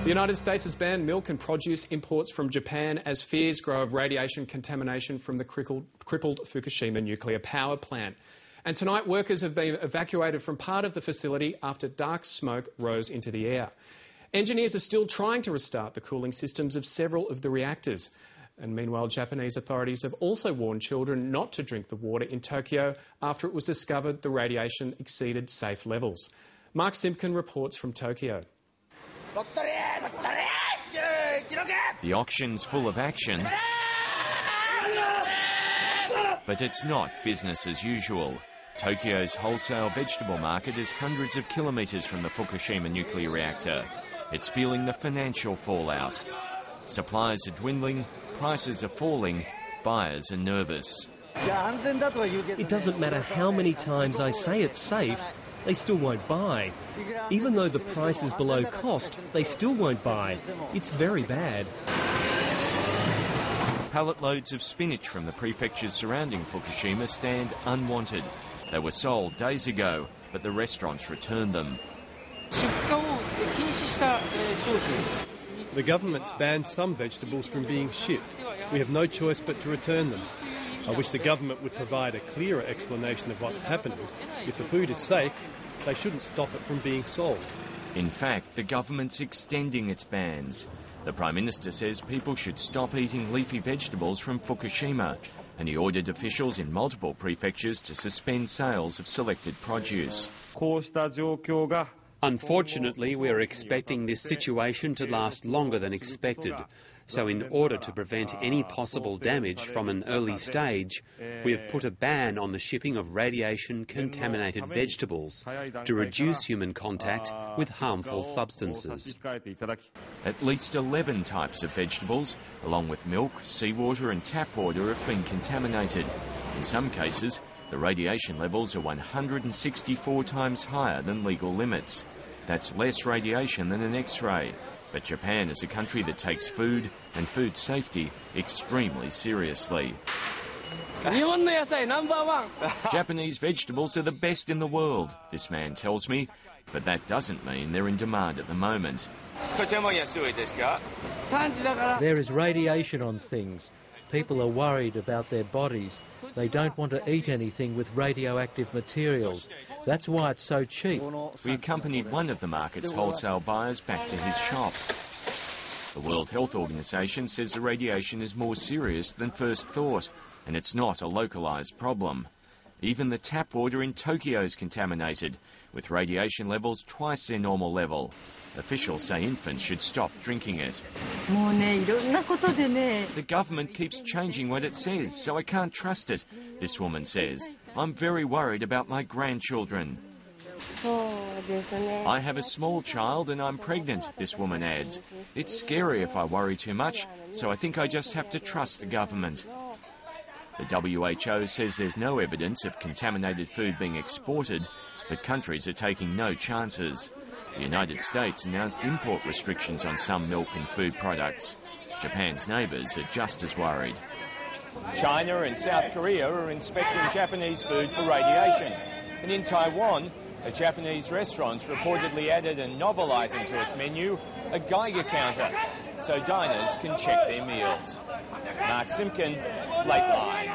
The United States has banned milk and produce imports from Japan as fears grow of radiation contamination from the crippled Fukushima nuclear power plant. And tonight, workers have been evacuated from part of the facility after dark smoke rose into the air. Engineers are still trying to restart the cooling systems of several of the reactors. And meanwhile, Japanese authorities have also warned children not to drink the water in Tokyo after it was discovered the radiation exceeded safe levels. Mark Simpkin reports from Tokyo. The auction's full of action, but it's not business as usual. Tokyo's wholesale vegetable market is hundreds of kilometres from the Fukushima nuclear reactor. It's feeling the financial fallout. Supplies are dwindling, prices are falling, buyers are nervous. It doesn't matter how many times I say it's safe, they still won't buy. Even though the price is below cost, they still won't buy. It's very bad. Pallet loads of spinach from the prefectures surrounding Fukushima stand unwanted. They were sold days ago, but the restaurants returned them. The government's banned some vegetables from being shipped. We have no choice but to return them. I wish the government would provide a clearer explanation of what's happening. If the food is safe, they shouldn't stop it from being sold. In fact, the government's extending its bans. The Prime Minister says people should stop eating leafy vegetables from Fukushima, and he ordered officials in multiple prefectures to suspend sales of selected produce. Unfortunately, we are expecting this situation to last longer than expected. So in order to prevent any possible damage from an early stage, we have put a ban on the shipping of radiation-contaminated vegetables to reduce human contact with harmful substances. At least 11 types of vegetables, along with milk, seawater and tap water, have been contaminated. In some cases, the radiation levels are 164 times higher than legal limits. That's less radiation than an X-ray. But Japan is a country that takes food and food safety extremely seriously. Japanese vegetables are the best in the world, this man tells me, but that doesn't mean they're in demand at the moment. There is radiation on things. People are worried about their bodies. They don't want to eat anything with radioactive materials. That's why it's so cheap. We accompanied one of the market's wholesale buyers back to his shop. The World Health Organization says the radiation is more serious than first thought, and it's not a localised problem. Even the tap water in Tokyo is contaminated, with radiation levels twice their normal level. Officials say infants should stop drinking it. The government keeps changing what it says, so I can't trust it, this woman says. I'm very worried about my grandchildren. I have a small child and I'm pregnant, this woman adds. It's scary if I worry too much, so I think I just have to trust the government. The WHO says there's no evidence of contaminated food being exported, but countries are taking no chances. The United States announced import restrictions on some milk and food products. Japan's neighbours are just as worried. China and South Korea are inspecting Japanese food for radiation. And in Taiwan, a Japanese restaurant's reportedly added a novel item to its menu, a Geiger counter, so diners can check their meals. Mark Simpkin, Late Line.